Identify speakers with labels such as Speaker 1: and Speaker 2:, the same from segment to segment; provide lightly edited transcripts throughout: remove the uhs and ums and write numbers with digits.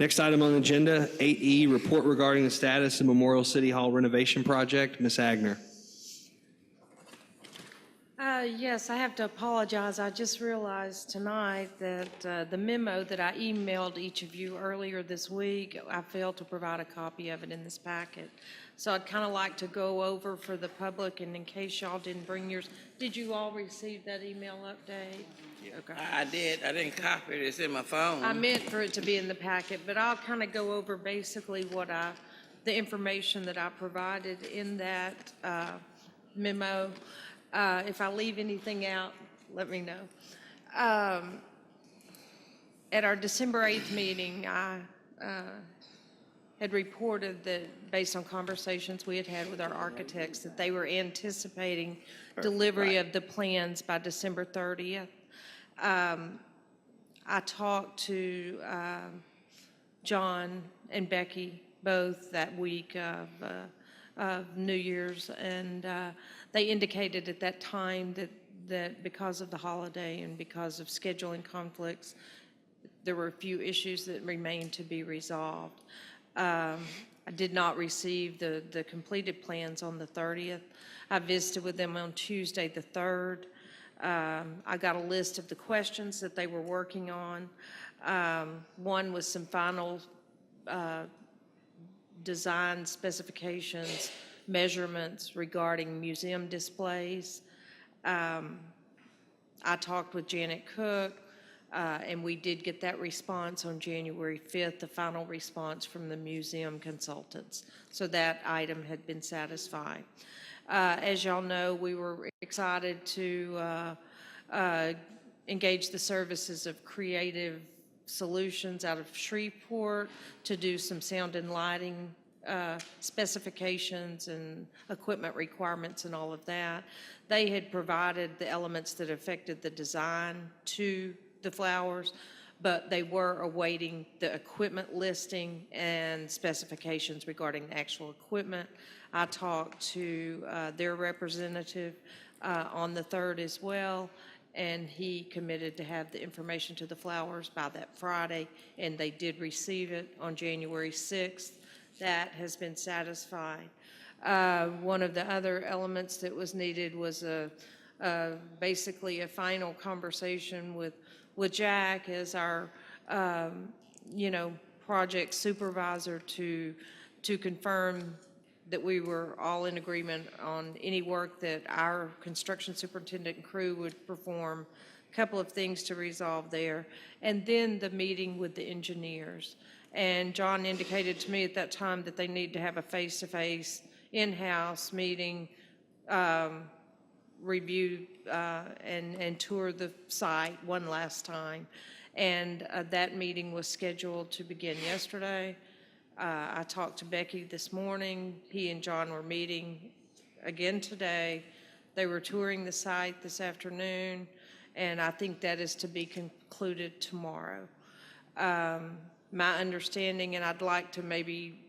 Speaker 1: Next item on the agenda, 8E, report regarding the status of Memorial City Hall renovation project. Ms. Agner.
Speaker 2: Yes, I have to apologize. I just realized tonight that the memo that I emailed each of you earlier this week, I failed to provide a copy of it in this packet. So I'd kind of like to go over for the public, and in case y'all didn't bring yours, did you all receive that email update?
Speaker 3: Yeah,
Speaker 2: Okay.
Speaker 3: I did. I didn't copy it. It's in my phone.
Speaker 2: I meant for it to be in the packet, but I'll kind of go over basically the information that I provided in that memo. If I leave anything out, let me know. At our December 8th meeting, I had reported that based on conversations we had had with our architects, that they were anticipating delivery of the plans by December 30th. I talked to John and Becky both that week of New Year's, and they indicated at that time that because of the holiday and because of scheduling conflicts, there were a few issues that remained to be resolved. I did not receive the completed plans on the 30th. I visited with them on Tuesday the 3rd. I got a list of the questions that they were working on. One was some final design specifications, measurements regarding museum displays. I talked with Janet Cook, and we did get that response on January 5th, the final response from the museum consultants. So that item had been satisfied. As y'all know, we were excited to engage the services of Creative Solutions out of Shreveport to do some sound and lighting specifications and equipment requirements and all of that. They had provided the elements that affected the design to the flowers, but they were awaiting the equipment listing and specifications regarding the actual equipment. I talked to their representative on the 3rd as well, and he committed to have the information to the flowers by that Friday, and they did receive it on January 6th. That has been satisfied. One of the other elements that was needed was basically a final conversation with Jack as our project supervisor to confirm that we were all in agreement on any work that our construction superintendent and crew would perform. A couple of things to resolve there, and then the meeting with the engineers. And John indicated to me at that time that they need to have a face-to-face in-house meeting, review and tour the site one last time. And that meeting was scheduled to begin yesterday. I talked to Becky this morning. He and John were meeting again today. They were touring the site this afternoon, and I think that is to be concluded tomorrow. My understanding, and I'd like to maybe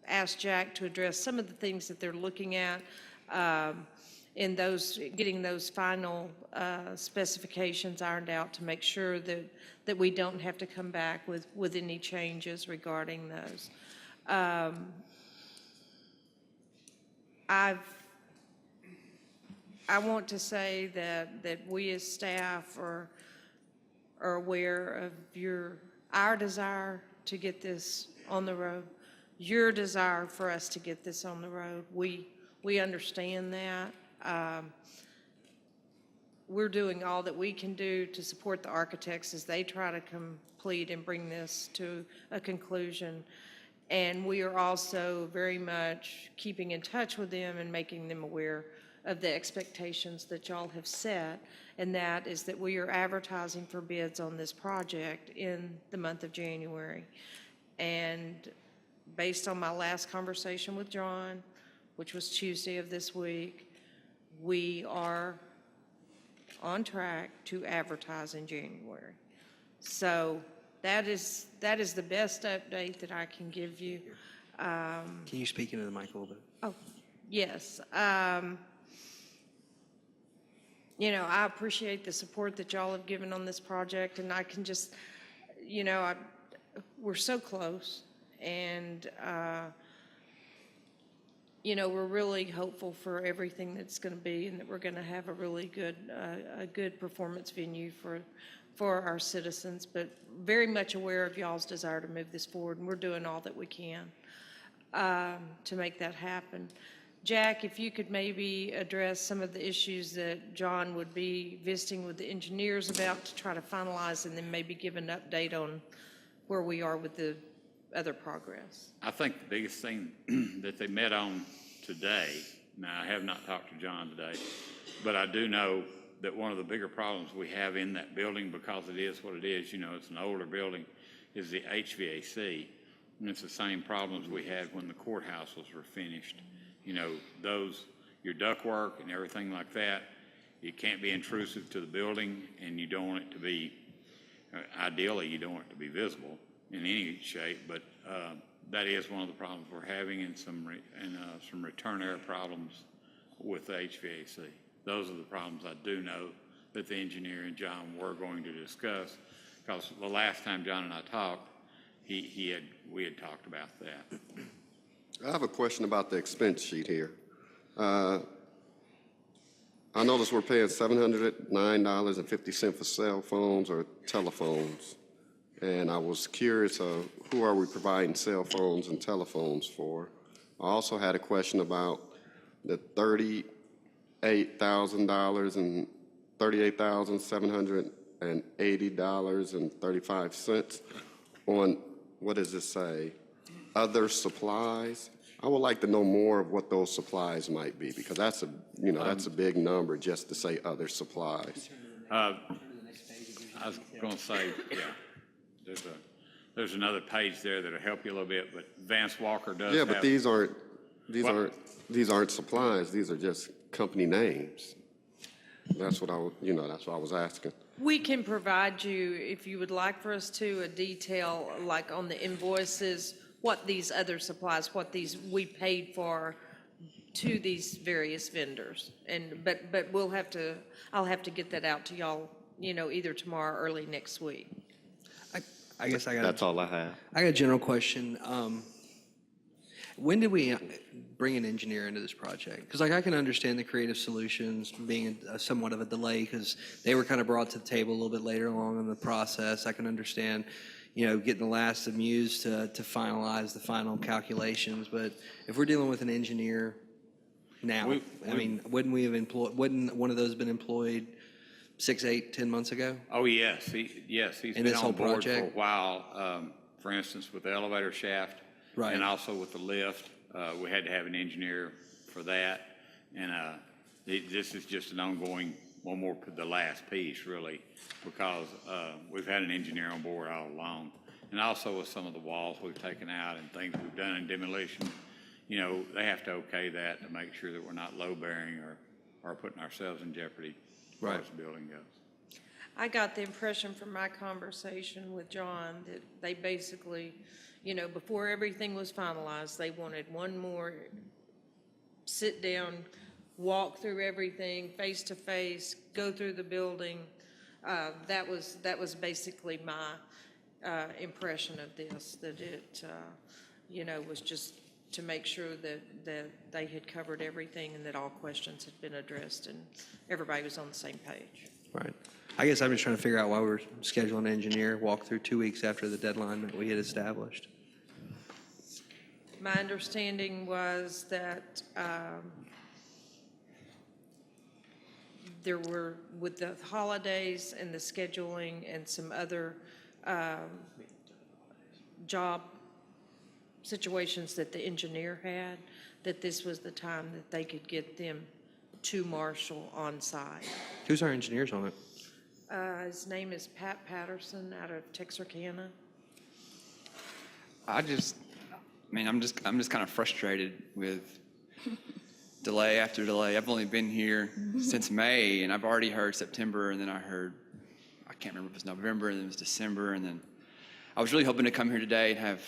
Speaker 2: ask Jack to address some of the things that they're looking at in getting those final specifications ironed out to make sure that we don't have to come back with any changes regarding those. I want to say that we as staff are aware of our desire to get this on the road, your desire for us to get this on the road. We understand that. We're doing all that we can do to support the architects as they try to complete and bring this to a conclusion. And we are also very much keeping in touch with them and making them aware of the expectations that y'all have set, and that is that we are advertising for bids on this project in the month of January. And based on my last conversation with John, which was Tuesday of this week, we are on track to advertise in January. So that is the best update that I can give you.
Speaker 1: Can you speak into the mic a little bit?
Speaker 2: Oh, yes. I appreciate the support that y'all have given on this project, and I can just, we're so close, and, we're really hopeful for everything that's going to be, and that we're going to have a really good performance venue for our citizens, but very much aware of y'all's desire to move this forward, and we're doing all that we can to make that happen. Jack, if you could maybe address some of the issues that John would be visiting with the engineers about to try to finalize, and then maybe give an update on where we are with the other progress.
Speaker 4: I think the biggest thing that they met on today, now I have not talked to John today, but I do know that one of the bigger problems we have in that building, because it is what it is, it's an older building, is the HVAC. And it's the same problems we had when the courthouses were finished. Your ductwork and everything like that, it can't be intrusive to the building, and you don't want it to be, ideally, you don't want it to be visible in any shape, but that is one of the problems we're having, and some return air problems with the HVAC. Those are the problems I do know that the engineer and John were going to discuss, because the last time John and I talked, we had talked about that.
Speaker 5: I have a question about the expense sheet here. I notice we're paying $709.50 for cell phones or telephones. And I was curious, who are we providing cell phones and telephones for? I also had a question about the $38,000 and $38,780.35 on, what does it say? Other supplies. I would like to know more of what those supplies might be, because that's a big number just to say other supplies.
Speaker 4: I was going to say, yeah, there's another page there that'll help you a little bit, but Vance Walker does.
Speaker 5: Yeah, but these aren't supplies. These are just company names. That's what I was asking.
Speaker 2: We can provide you, if you would like for us to, a detail, like on the invoices, what these other supplies, we paid for to these various vendors. But I'll have to get that out to y'all, either tomorrow or early next week.
Speaker 1: I guess
Speaker 5: That's all I have.
Speaker 1: I got a general question. When did we bring an engineer into this project? Because I can understand the creative solutions being somewhat of a delay, because they were kind of brought to the table a little bit later along in the process. I can understand, getting the last of Muse to finalize the final calculations. But if we're dealing with an engineer now, wouldn't wouldn't one of those been employed 6, 8, 10 months ago?
Speaker 4: Oh, yes, he's
Speaker 1: In
Speaker 4: been
Speaker 1: this
Speaker 4: on
Speaker 1: whole
Speaker 4: board for a
Speaker 1: project?
Speaker 4: while. For instance, with the elevator shaft,
Speaker 1: Right.
Speaker 4: and also with the lift, we had to have an engineer for that. And this is just an ongoing, the last piece really, because we've had an engineer on board all along. And also with some of the walls we've taken out and things we've done in demolition, they have to okay that to make sure that we're not low bearing or putting ourselves in jeopardy as far as the building goes.
Speaker 2: I got the impression from my conversation with John that they basically, before everything was finalized, they wanted one more sit down, walk through everything face to face, go through the building. That was basically my impression of this, that it, was just to make sure that they had covered everything and that all questions had been addressed and everybody was on the same page.
Speaker 1: Right. I guess I'm just trying to figure out why we're scheduling an engineer walk through 2 weeks after the deadline that we had established.
Speaker 2: My understanding was that there were, with the holidays and the scheduling and some other job situations that the engineer had, that this was the time that they could get them to Marshall on site.
Speaker 1: Who's our engineers on it?
Speaker 2: His name is Pat Patterson out of Texarkana.
Speaker 6: I'm just kind of frustrated with delay after delay. I've only been here since May, and I've already heard September, and then I can't remember if it was November, and then it was December, and then I was really hoping to come here today and have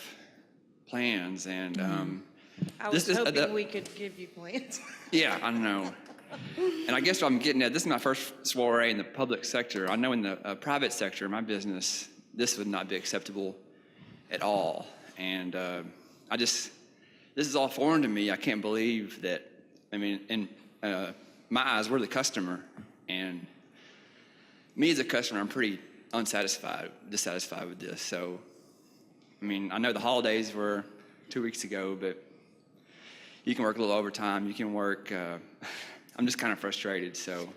Speaker 6: plans, and
Speaker 2: I was hoping we could give you plans.
Speaker 6: yeah, I know. And I guess what I'm getting at, this is my first soiree in the public sector. I know in the private sector, my business, this would not be acceptable at all. And this is all foreign to me. I can't believe that, I mean, in my eyes, we're the customer. And me as a customer, I'm pretty dissatisfied with this. So, I mean, I know the holidays were 2 weeks ago, but you can work a little overtime. You can work, I'm just kind of frustrated, so.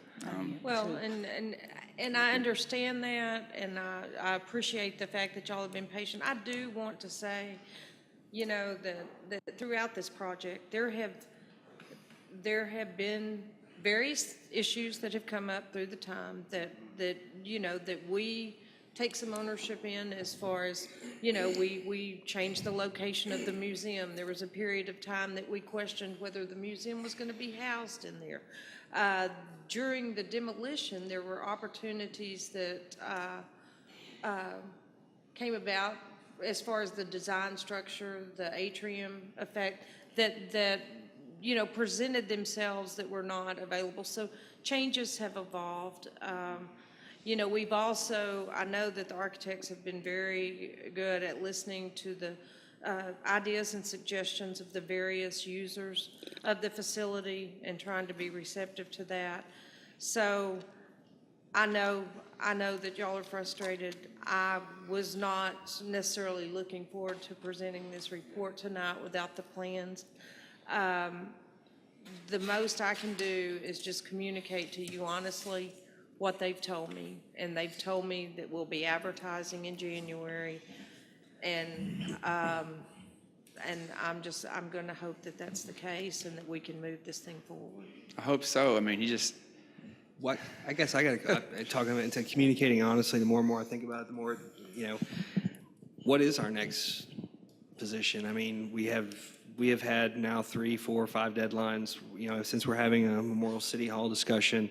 Speaker 2: Well, and I understand that, and I appreciate the fact that y'all have been patient. I do want to say, you know, that throughout this project, there have been various issues that have come up through the time that you know, that we take some ownership in, as far as, you know, we changed the location of the museum. There was a period of time that we questioned whether the museum was going to be housed in there. During the demolition, there were opportunities that came about as far as the design structure, the atrium effect, that you know, presented themselves that were not available. So changes have evolved. You know, we've also, I know that the architects have been very good at listening to the ideas and suggestions of the various users of the facility and trying to be receptive to that. So I know that y'all are frustrated. I was not necessarily looking forward to presenting this report tonight without the plans. The most I can do is just communicate to you honestly what they've told me, and they've told me that we'll be advertising in January, and I'm going to hope that that's the case and that we can move this thing forward.
Speaker 6: I hope so. I mean,
Speaker 1: What, I guess I got to talk about into communicating honestly. The more and more I think about it, the more, you know, what is our next position? I mean, we have had now 3, 4, 5 deadlines, you know, since we're having a Memorial City Hall discussion.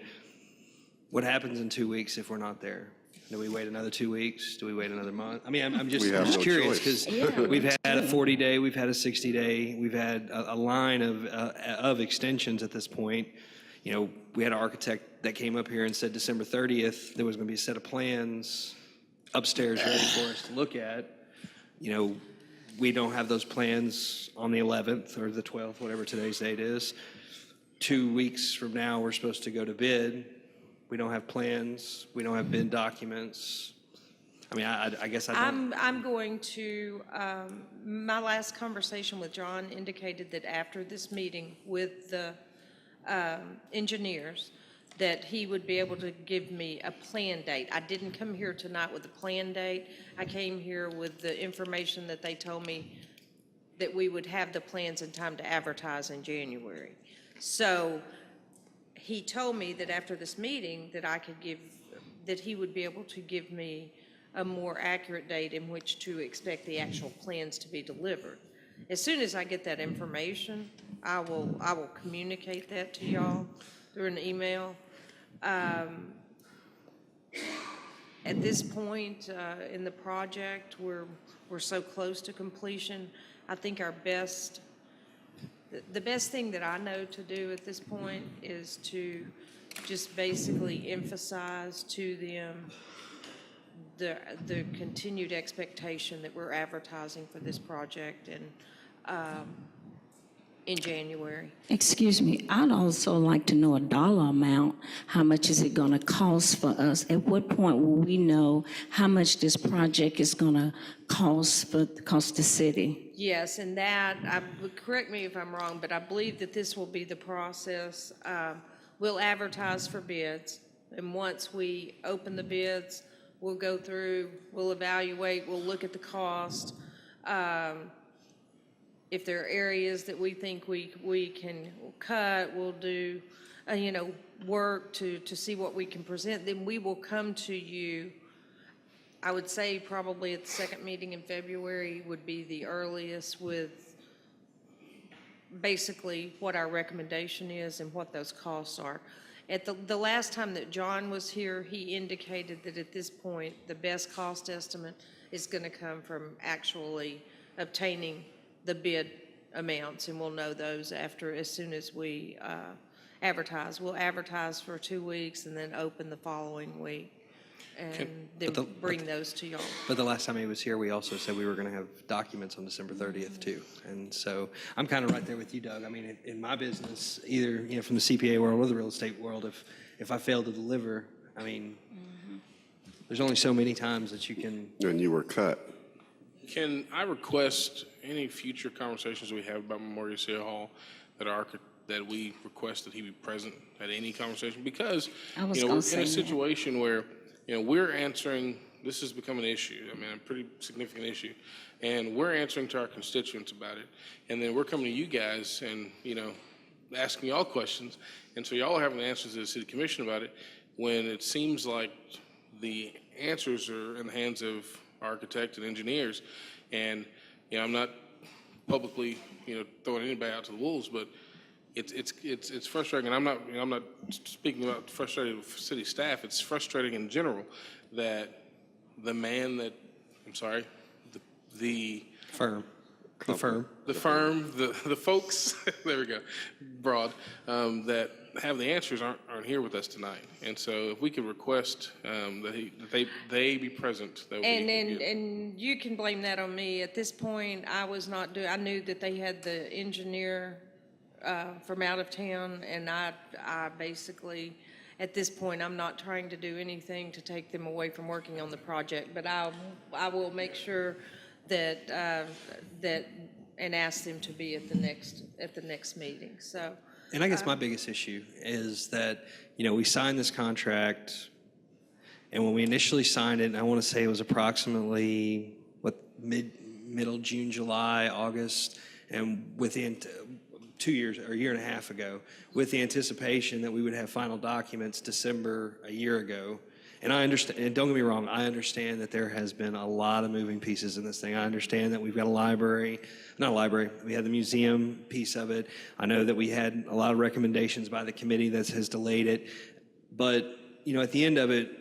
Speaker 1: What happens in 2 weeks if we're not there? Do we wait another 2 weeks? Do we wait another month? I mean, I'm just,
Speaker 5: We have no
Speaker 1: curious,
Speaker 5: choice.
Speaker 1: because we've had a 40-day, we've had a 60-day, we've had a line of extensions at this point. You know, we had an architect that came up here and said December 30th, there was going to be a set of plans upstairs ready for us to look at. You know, we don't have those plans on the 11th or the 12th, whatever today's date is. 2 weeks from now, we're supposed to go to bid. We don't have plans. We don't have bid documents. I mean, I guess I don't.
Speaker 2: I'm going to, my last conversation with John indicated that after this meeting with the engineers, that he would be able to give me a plan date. I didn't come here tonight with a plan date. I came here with the information that they told me that we would have the plans in time to advertise in January. So he told me that after this meeting that he would be able to give me a more accurate date in which to expect the actual plans to be delivered. As soon as I get that information, I will communicate that to y'all through an email. At this point in the project, we're so close to completion. I think the best thing that I know to do at this point is to just basically emphasize to them the continued expectation that we're advertising for this project in January.
Speaker 7: Excuse me, I'd also like to know a dollar amount. How much is it going to cost for us? At what point will we know how much this project is going to cost the city?
Speaker 2: Yes, and that, correct me if I'm wrong, but I believe that this will be the process. We'll advertise for bids, and once we open the bids, we'll go through, we'll evaluate, we'll look at the cost. If there are areas that we think we can cut, we'll do, work to see what we can present. Then we will come to you. I would say probably at the second meeting in February would be the earliest, with basically what our recommendation is and what those costs are. At the last time that John was here, he indicated that at this point, the best cost estimate is going to come from actually obtaining the bid amounts, and we'll know those as soon as we advertise. We'll advertise for 2 weeks and then open the following week. and then bring those to y'all.
Speaker 1: But the last time he was here, we also said we were going to have documents on December 30th too. And so I'm kind of right there with you, Doug. I mean, in my business, either, from the CPA world or the real estate world, if I fail to deliver, I mean, there's only so many times that you can.
Speaker 5: And you were cut.
Speaker 8: Can I request any future conversations we have about Memorial City Hall that we request that he be present at any conversation? Because,
Speaker 7: I was
Speaker 8: we're
Speaker 7: gonna
Speaker 8: in
Speaker 7: say
Speaker 8: a
Speaker 7: that.
Speaker 8: situation where, we're answering, this has become an issue, I mean, a pretty significant issue, and we're answering to our constituents about it. And then we're coming to you guys and, asking y'all questions, and so y'all are having answers to the city commission about it, when it seems like the answers are in the hands of architects and engineers. And, I'm not publicly, throwing anybody out to the wolves, but it's frustrating. And I'm not speaking about frustrated with city staff. It's frustrating in general that the man that, I'm sorry, the
Speaker 1: Firm. The firm.
Speaker 8: the firm, the folks, there we go, broad, that have the answers aren't here with us tonight. And so if we could request that they be present, that would be good.
Speaker 2: And you can blame that on me. At this point, I knew that they had the engineer from out of town, and I basically, at this point, I'm not trying to do anything to take them away from working on the project, but I will make sure that and ask them to be at the next meeting. So.
Speaker 1: And I guess my biggest issue is that, we signed this contract, and when we initially signed it, and I want to say it was approximately, middle June, July, August, and within 2 years or a year and a half ago, with the anticipation that we would have final documents December a year ago. And I understand, and don't get me wrong, I understand that there has been a lot of moving pieces in this thing. I understand that we've got we had the museum piece of it. I know that we had a lot of recommendations by the committee that has delayed it. But, at the end of it,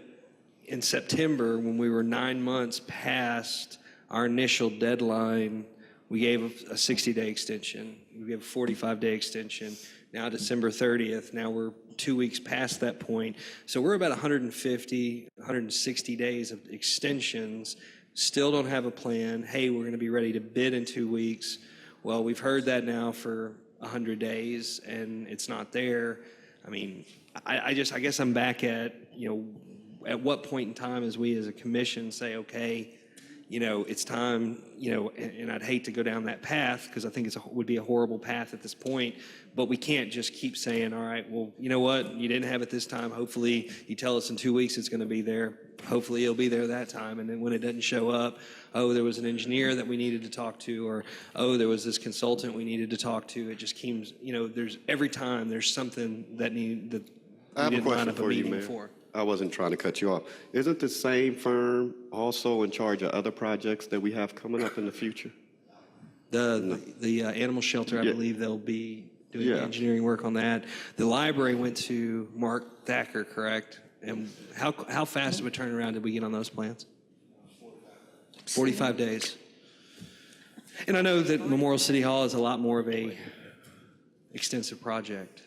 Speaker 1: in September, when we were 9 months past our initial deadline, we gave a 60-day extension. We gave a 45-day extension. Now December 30th, now we're 2 weeks past that point. So we're about 150, 160 days of extensions, still don't have a plan. Hey, we're going to be ready to bid in 2 weeks. Well, we've heard that now for 100 days, and it's not there. I mean, I guess I'm back at, at what point in time as we as a commission say, okay, it's time, and I'd hate to go down that path because I think it would be a horrible path at this point, but we can't just keep saying, all right, well, you know what, you didn't have it this time. Hopefully you tell us in 2 weeks it's going to be there. Hopefully it'll be there that time. And then when it doesn't show up, oh, there was an engineer that we needed to talk to, or, oh, there was this consultant we needed to talk to. It just keeps, every time there's something that we didn't line up a meeting for.
Speaker 5: I wasn't trying to cut you off. Isn't the same firm also in charge of other projects that we have coming up in the future?
Speaker 1: The animal shelter, I
Speaker 5: Yeah.
Speaker 1: believe they'll be doing
Speaker 5: Yeah.
Speaker 1: the engineering work on that. The library went to Mark Thacker, correct? And how fast of a turnaround did we get on those plans? 45 days. And I know that Memorial City Hall is a lot more of a extensive project.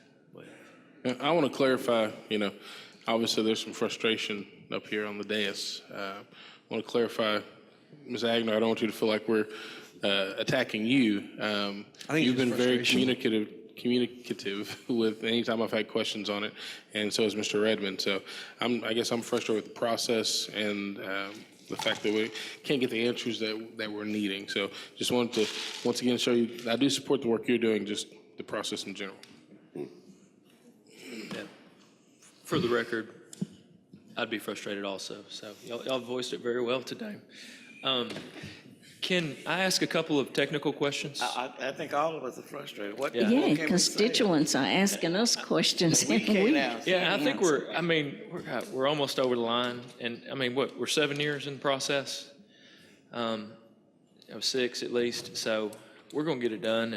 Speaker 8: I want to clarify, obviously there's some frustration up here on the dais. I want to clarify, Ms. Agner, I don't want you to feel like we're attacking you.
Speaker 1: I think
Speaker 8: You've
Speaker 1: it's
Speaker 8: been very
Speaker 1: frustration.
Speaker 8: communicative with any time I've had questions on it, and so has Mr. Redmond. So I guess I'm frustrated with the process and the fact that we can't get the answers that we're needing. So just wanted to once again show you I do support the work you're doing, just the process in general.
Speaker 9: Yeah. For the record, I'd be frustrated also. So y'all voiced it very well today. Can I ask a couple of technical questions?
Speaker 3: I think all of us are frustrated. What
Speaker 9: Yeah.
Speaker 3: what
Speaker 7: Yeah,
Speaker 3: can we say?
Speaker 7: constituents are asking us questions.
Speaker 3: We can't
Speaker 7: We-
Speaker 3: answer.
Speaker 9: Yeah, I think we're almost over the line, and we're 7 years in the process, of 6 at least. So we're going to get it done,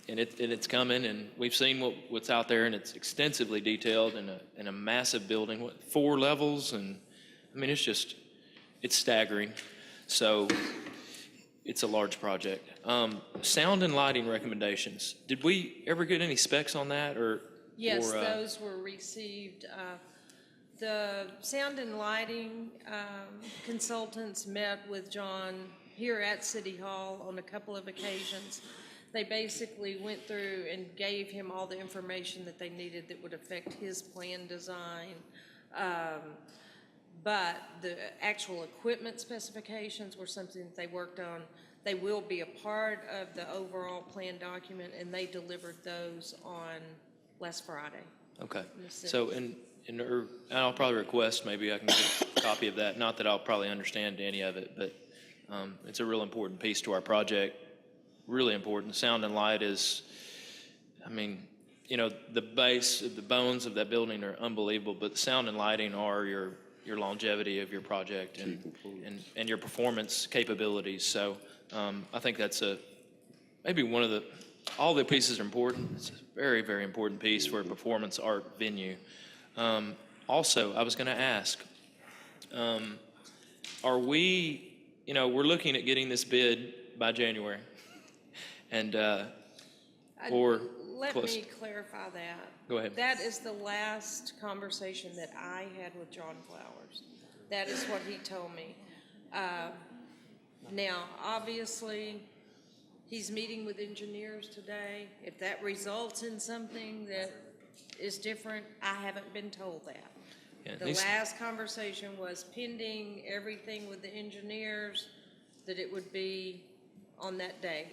Speaker 9: and it's coming, and we've seen what's out there, and it's extensively detailed in a massive building, 4 levels, and it's staggering. So it's a large project. Sound and lighting recommendations. Did we ever get any specs on that, or?
Speaker 2: Yes,
Speaker 9: or,
Speaker 2: those were received The sound and lighting consultants met with John here at City Hall on a couple of occasions. They basically went through and gave him all the information that they needed that would affect his plan design. But the actual equipment specifications were something that they worked on. They will be a part of the overall plan document, and they delivered those on last Friday.
Speaker 9: Okay.
Speaker 2: The sixth.
Speaker 9: So, and I'll probably request maybe I can get a copy of that. Not that I'll probably understand any of it, but it's a real important piece to our project. Really important. Sound and light is, I mean, you know, the base, the bones of that building are unbelievable, but sound and lighting are your longevity of your project and your performance capabilities. So I think that's maybe one of all the pieces are important. It's a very, very important piece for a performance art venue. Also, I was going to ask, are we, you know, we're looking at getting this bid by January, and or
Speaker 2: Let
Speaker 9: close.
Speaker 2: me clarify that.
Speaker 9: Go ahead.
Speaker 2: That is the last conversation that I had with John Flowers. That is what he told me. Now, obviously, he's meeting with engineers today. If that results in something that is different, I haven't been told that.
Speaker 9: Yeah,
Speaker 2: The last conversation was pending everything with the engineers, that it would be on that day.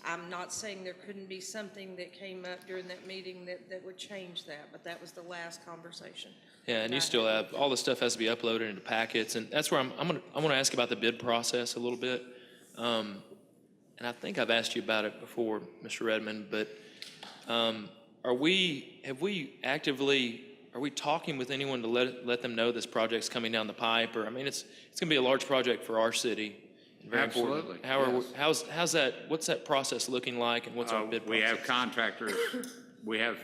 Speaker 2: I'm not saying there couldn't be something that came up during that meeting that would change that, but that was the last conversation.
Speaker 9: Yeah, and you still have, all the stuff has to be uploaded into packets, and that's where I want to ask about the bid process a little bit. And I think I've asked you about it before, Mr. Redmond, but are we talking with anyone to let them know this project's coming down the pipe? Or, I mean, it's going to be a large project for our city. Very
Speaker 4: Absolutely,
Speaker 9: important. How's that, what's that process looking like, and what's our bid
Speaker 4: We
Speaker 9: process?
Speaker 4: have contractors, we have,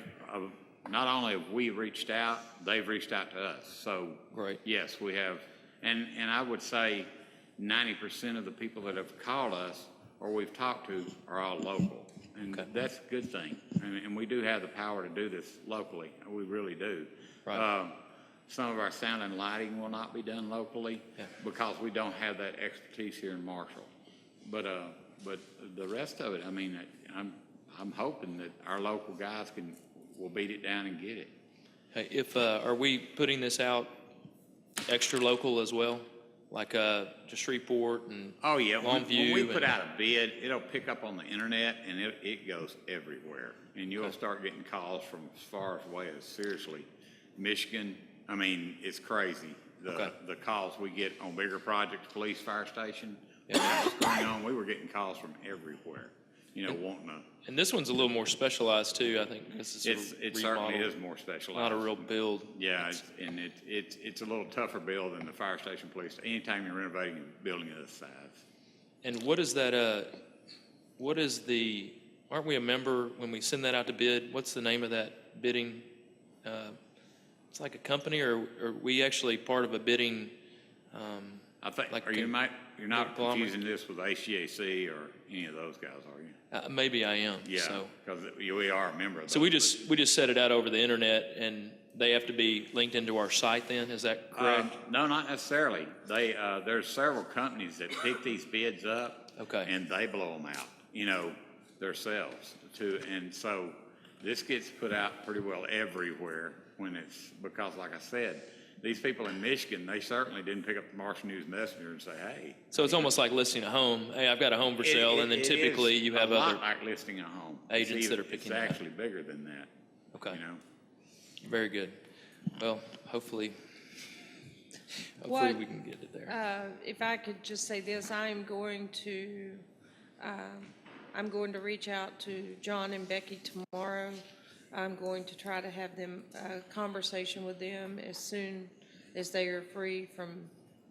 Speaker 4: not only have we reached out, they've reached out to us. So,
Speaker 9: Great.
Speaker 4: yes, we have, and I would say 90% of the people that have called us or we've talked to are all local. And
Speaker 9: Okay.
Speaker 4: that's a good thing. And we do have the power to do this locally. We really do.
Speaker 9: Right.
Speaker 4: Some of our sound and lighting will not be done locally because we don't have that expertise here in Marshall. But the rest of it, I mean, I'm hoping that our local guys will beat it down and get it.
Speaker 9: Hey, are we putting this out extra local as well? Like to Shreveport and
Speaker 4: Oh, yeah. When
Speaker 9: Longview?
Speaker 4: we put out a bid, it'll pick up on the internet and it goes everywhere. And you'll start getting calls from as far away as, seriously, Michigan. I mean, it's crazy. The calls we get on bigger projects, police, fire station, what's going on, we were getting calls from everywhere, you know, wanting to.
Speaker 9: And this one's a little more specialized too, I think. This is
Speaker 4: It certainly is more specialized.
Speaker 9: Not a real build.
Speaker 4: Yeah, it's a little tougher build than the fire station, police. Anytime you're renovating a building of this size.
Speaker 9: And what is that, aren't we a member when we send that out to bid? What's the name of that bidding? It's like a company, or are we actually part of a bidding?
Speaker 4: I think,
Speaker 9: Like
Speaker 4: you're not
Speaker 9: conglomerate?
Speaker 4: confusing this with HGAC or any of those guys, are you?
Speaker 9: Maybe I am.
Speaker 4: Yeah,
Speaker 9: So,
Speaker 4: because we are a member of those.
Speaker 9: so we just set it out over the internet, and they have to be linked into our site then, is that correct?
Speaker 4: No, not necessarily. There's several companies that pick these bids up.
Speaker 9: Okay.
Speaker 4: And they blow them out, you know, themselves too. And so this gets put out pretty well everywhere because like I said, these people in Michigan, they certainly didn't pick up the Marshall News Messenger and say, hey.
Speaker 9: So it's almost like listing a home. Hey, I've got a home for sale, and then typically you have
Speaker 4: a lot
Speaker 9: other
Speaker 4: like listing a home.
Speaker 9: agents that are picking it up.
Speaker 4: It's actually bigger than that.
Speaker 9: Okay.
Speaker 4: You know?
Speaker 9: Very good. Well, hopefully
Speaker 2: What-
Speaker 9: we can get it there.
Speaker 2: If I could just say this, I'm going to reach out to John and Becky tomorrow. I'm going to try to have them, a conversation with them as soon as they are free from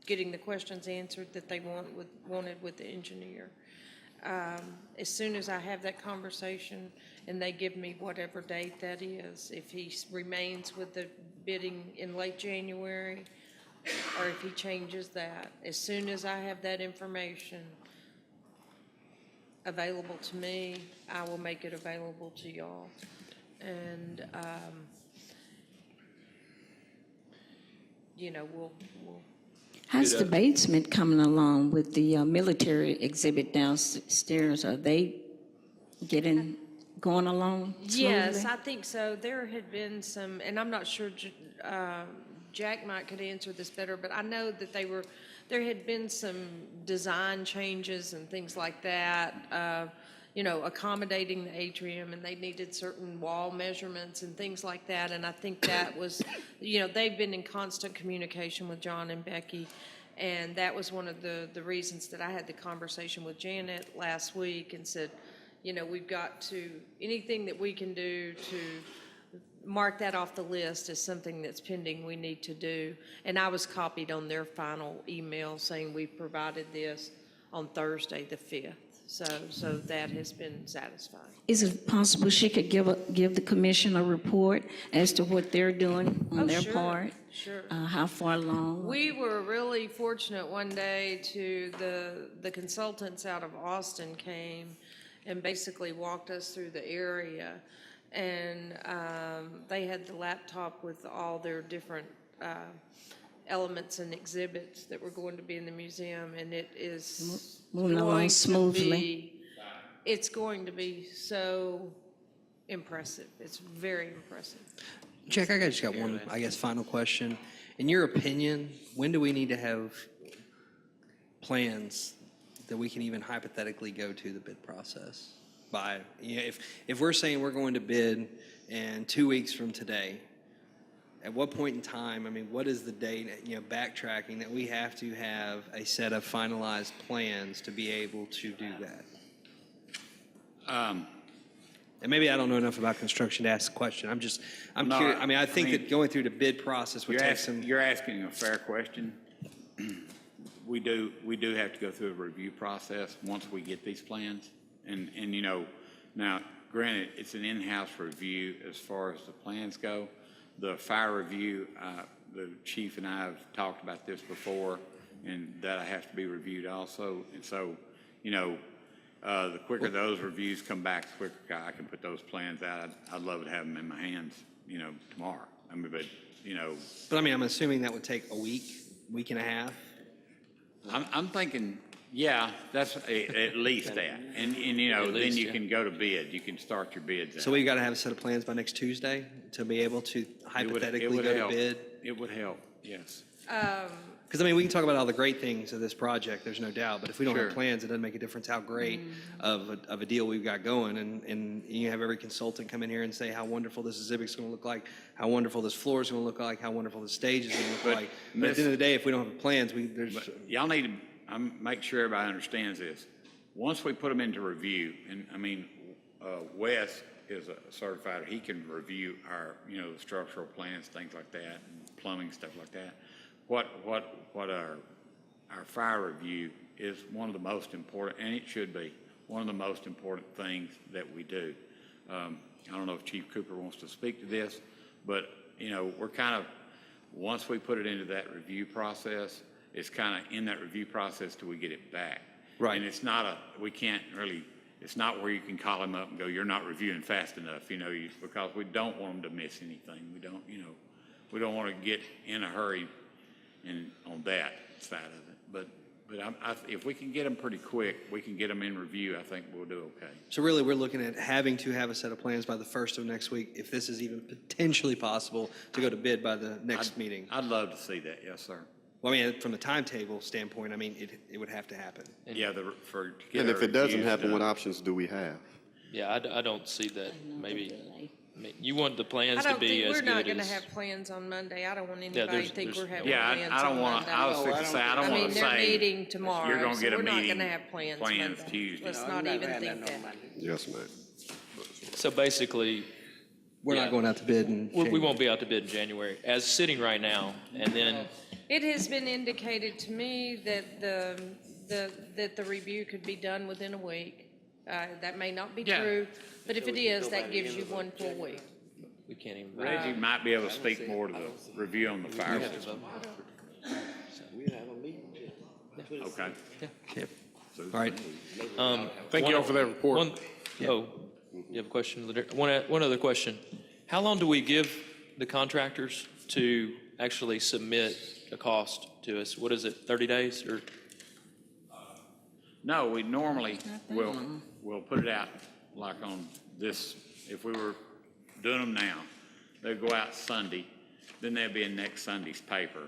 Speaker 2: getting the questions answered that they wanted with the engineer. As soon as I have that conversation and they give me whatever date that is, if he remains with the bidding in late January, or if he changes that, as soon as I have that information available to me, I will make it available to y'all. And we'll
Speaker 7: How's the basement coming along with the military exhibit downstairs? Are they going along smoothly?
Speaker 2: Yes, I think so. There had been some, and I'm not sure, Jack might could answer this better, but I know that there had been some design changes and things like that, accommodating the atrium, and they needed certain wall measurements and things like that. And I think that was, they've been in constant communication with John and Becky. And that was one of the reasons that I had the conversation with Janet last week and said, we've got to, anything that we can do to mark that off the list as something that's pending we need to do. And I was copied on their final email saying we provided this on Thursday, the 5th. So that has been satisfied.
Speaker 7: Is it possible she could give the commission a report as to what they're doing on their
Speaker 2: sure,
Speaker 7: part?
Speaker 2: Sure.
Speaker 7: How far along?
Speaker 2: We were really fortunate one day to the consultants out of Austin came and basically walked us through the area. And they had the laptop with all their different elements and exhibits that were going to be in the museum, and it is
Speaker 7: Moving along smoothly.
Speaker 2: It's going to be so impressive. It's very impressive.
Speaker 1: Jack, I just got one, I guess, final question. In your opinion, when do we need to have plans that we can even hypothetically go to the bid process by? If we're saying we're going to bid in 2 weeks from today, at what point in time, what is the date, backtracking, that we have to have a set of finalized plans to be able to do that? And maybe I don't know enough about construction to ask the question. I'm
Speaker 4: No,
Speaker 1: curious. I
Speaker 4: I
Speaker 1: think
Speaker 4: mean,
Speaker 1: that going through the bid process would take some.
Speaker 4: You're asking a fair question. We do have to go through a review process once we get these plans. And now granted, it's an in-house review as far as the plans go. The fire review, the chief and I have talked about this before, and that has to be reviewed also. And so, the quicker those reviews come back, the quicker I can put those plans out. I'd love to have them in my hands, tomorrow.
Speaker 1: But I'm assuming that would take a week and a half.
Speaker 4: I'm thinking, yeah, that's at least that. And then you can go to bid. You can start your bids out.
Speaker 1: So we've got to have a set of plans by next Tuesday to be able to hypothetically
Speaker 4: it would
Speaker 1: go
Speaker 4: help.
Speaker 1: to bid?
Speaker 4: It would help, yes.
Speaker 1: Because, we can talk about all the great things of this project, there's no doubt, but if we don't
Speaker 4: Sure.
Speaker 1: have plans, it doesn't make a difference how great of a deal we've got going. And you have every consultant come in here and say how wonderful this exhibit's going to look like, how wonderful this floor is going to look like, how wonderful the stage is going to look
Speaker 4: But,
Speaker 1: like. But at the end of the day, if we don't have plans,
Speaker 4: Y'all need to make sure everybody understands this. Once we put them into review, and Wes is a certified, he can review our, the structural plans, things like that, and plumbing, stuff like that. What our fire review is one of the most important, and it should be one of the most important things that we do. I don't know if Chief Cooper wants to speak to this, but we're kind of, once we put it into that review process, it's kind of in that review process till we get it back.
Speaker 1: Right.
Speaker 4: And it's not it's not where you can call them up and go, you're not reviewing fast enough, because we don't want them to miss anything. We don't want to get in a hurry and on that side of it. But if we can get them pretty quick, we can get them in review, I think we'll do okay.
Speaker 1: So really, we're looking at having to have a set of plans by the 1st of next week, if this is even potentially possible to go to bid by the next meeting.
Speaker 4: I'd love to see that, yes, sir.
Speaker 1: Well, from a timetable standpoint, it would have to happen.
Speaker 4: Yeah, to get
Speaker 5: And
Speaker 4: our
Speaker 5: if it doesn't
Speaker 4: reviews
Speaker 5: happen, what
Speaker 4: done.
Speaker 5: options do we have?
Speaker 9: Yeah, I don't see that. Maybe you want the plans
Speaker 2: I
Speaker 9: to
Speaker 2: don't
Speaker 9: be
Speaker 2: think,
Speaker 9: as
Speaker 2: we're not
Speaker 9: good
Speaker 2: going to
Speaker 9: as.
Speaker 2: have plans on Monday. I don't want anybody
Speaker 9: there's-
Speaker 2: to think
Speaker 9: there's
Speaker 2: we're having
Speaker 4: Yeah,
Speaker 2: plans
Speaker 4: I don't
Speaker 2: on
Speaker 4: want
Speaker 2: Monday.
Speaker 4: to, I was fixing to say, I don't want to say.
Speaker 2: they're meeting tomorrow,
Speaker 4: You're going to
Speaker 2: so
Speaker 4: get a
Speaker 2: we're not
Speaker 4: meeting.
Speaker 2: gonna have plans Monday.
Speaker 4: Tuesday.
Speaker 2: Let's
Speaker 3: No,
Speaker 2: not
Speaker 3: we're
Speaker 2: even
Speaker 3: having
Speaker 2: think
Speaker 3: no
Speaker 2: that.
Speaker 3: Monday.
Speaker 5: Yes, ma'am.
Speaker 9: So basically,
Speaker 1: We're
Speaker 9: Yeah.
Speaker 1: not going out to bid in
Speaker 9: we
Speaker 1: January.
Speaker 9: won't be out to bid in January, as sitting right now, and then,
Speaker 2: It has been indicated to me that the review could be done within a week. That may not be
Speaker 4: Yeah.
Speaker 2: true, but if it is, that gives you 1 full week.
Speaker 9: we can't even.
Speaker 4: Reggie might be able to speak more to the review on the fire system.
Speaker 3: We have a meeting.
Speaker 4: Okay.
Speaker 1: Yep. All right.
Speaker 8: Thank you all for that report.
Speaker 9: Oh, you have a question? One other question. How long do we give the contractors to actually submit a cost to us? What is it, 30 days or?
Speaker 4: No, we normally we'll put it out like on this, if we were doing them now, they'd go out Sunday, then they'd be in next Sunday's paper,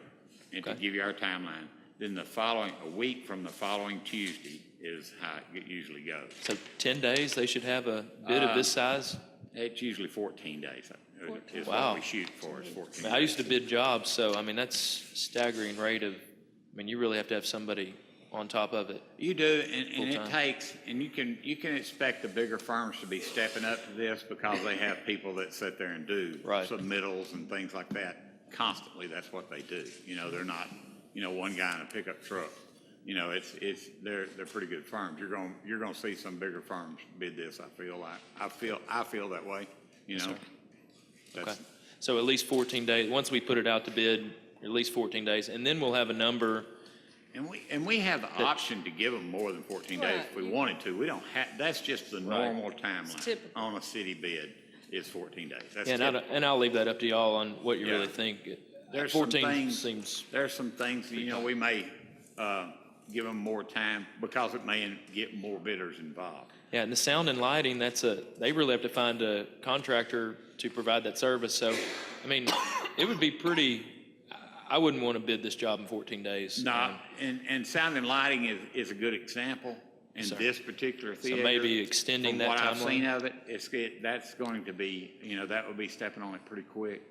Speaker 4: and to
Speaker 9: Okay.
Speaker 4: give you our timeline. Then a week from the following Tuesday is how it usually goes.
Speaker 9: So 10 days, they should have a bid of this size?
Speaker 4: It's usually 14 days is
Speaker 9: Wow.
Speaker 4: what we shoot for, is 14
Speaker 9: I mean, I used to
Speaker 4: days.
Speaker 9: bid jobs, so I mean, that's staggering rate of, I mean, you really have to have somebody on top of it.
Speaker 4: You do, and it
Speaker 9: Full-time.
Speaker 4: takes, and you can expect the bigger firms to be stepping up to this because they have people that sit there and do
Speaker 9: Right.
Speaker 4: submittals and things like that constantly. That's what they do. You know, they're not, one guy in a pickup truck. They're pretty good firms. You're gonna see some bigger firms bid this. I feel that way.
Speaker 9: Okay.
Speaker 4: That's,
Speaker 9: So at least 14 days, once we put it out to bid, at least 14 days, and then we'll have a number.
Speaker 4: And we have the option to give them more than 14 days if we wanted to. We don't have, that's just the normal timeline
Speaker 2: typical.
Speaker 4: on a city bid is 14 days. That's
Speaker 9: And
Speaker 4: typical.
Speaker 9: I'll leave that up to y'all on what you
Speaker 4: Yeah.
Speaker 9: really think.
Speaker 4: There's some
Speaker 9: 14
Speaker 4: things,
Speaker 9: seems,
Speaker 4: there's some things, we may give them more time because it may get more bidders involved.
Speaker 9: yeah, and the sound and lighting, they really have to find a contractor to provide that service. So, I mean, it would be pretty, I wouldn't want to bid this job in 14 days.
Speaker 4: No, and sound and lighting is a good example in
Speaker 9: Sir.
Speaker 4: this particular
Speaker 9: So
Speaker 4: theater.
Speaker 9: maybe extending that
Speaker 4: From what I've
Speaker 9: timeline?
Speaker 4: seen of it, that's going to be, that would be stepping on it pretty quick.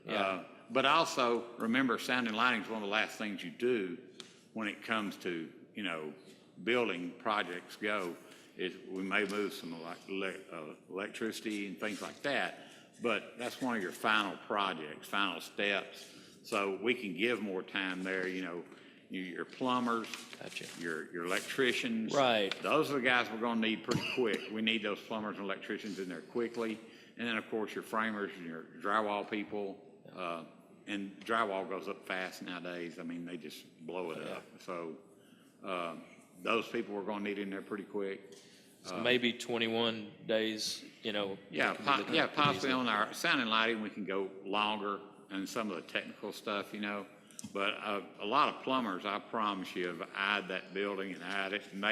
Speaker 9: Yeah.
Speaker 4: But also, remember, sound and lighting is one of the last things you do when it comes to, building projects go, is we may move some electricity and things like that, but that's one of your final projects, final steps. So we can give more time there, your plumbers,
Speaker 9: Gotcha.
Speaker 4: your electricians.
Speaker 9: Right.
Speaker 4: Those are the guys we're gonna need pretty quick. We need those plumbers and electricians in there quickly. And then, of course, your framers and your drywall people. And drywall goes up fast nowadays. I mean, they just blow it up. So, those people we're gonna need in there pretty quick.
Speaker 9: So maybe 21 days,
Speaker 4: Yeah,
Speaker 9: could be looking
Speaker 4: yeah,
Speaker 9: pretty
Speaker 4: possibly
Speaker 9: easy.
Speaker 4: on our sound and lighting, we can go longer and some of the technical stuff, But a lot of plumbers, I promise you, have eyed that building and eyed it, and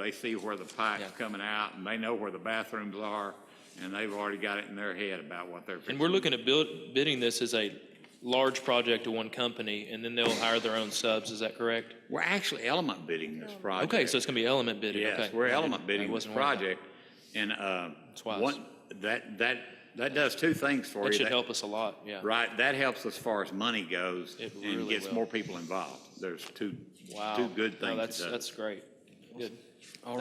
Speaker 4: they see where the pipe's
Speaker 9: Yeah.
Speaker 4: coming out, and they know where the bathrooms are, and they've already got it in their head about what they're fixing.
Speaker 9: And we're looking at bidding this as a large project to one company, and then they'll hire their own subs, is that correct?
Speaker 4: We're actually element bidding this project.
Speaker 9: Okay, so it's gonna be element bidding, okay.
Speaker 4: Yes, we're
Speaker 9: I
Speaker 4: element
Speaker 9: didn't- I
Speaker 4: bidding this
Speaker 9: wasn't aware of that.
Speaker 4: project, and
Speaker 9: wise.
Speaker 4: that does two things for you.
Speaker 9: That should help us a lot, yeah.
Speaker 4: Right, that helps as far as money goes
Speaker 9: It
Speaker 4: and
Speaker 9: really
Speaker 4: gets
Speaker 9: will.
Speaker 4: more people involved. There's two
Speaker 9: Wow.
Speaker 4: good
Speaker 9: No,
Speaker 4: things it does.
Speaker 9: that's great, good.
Speaker 1: All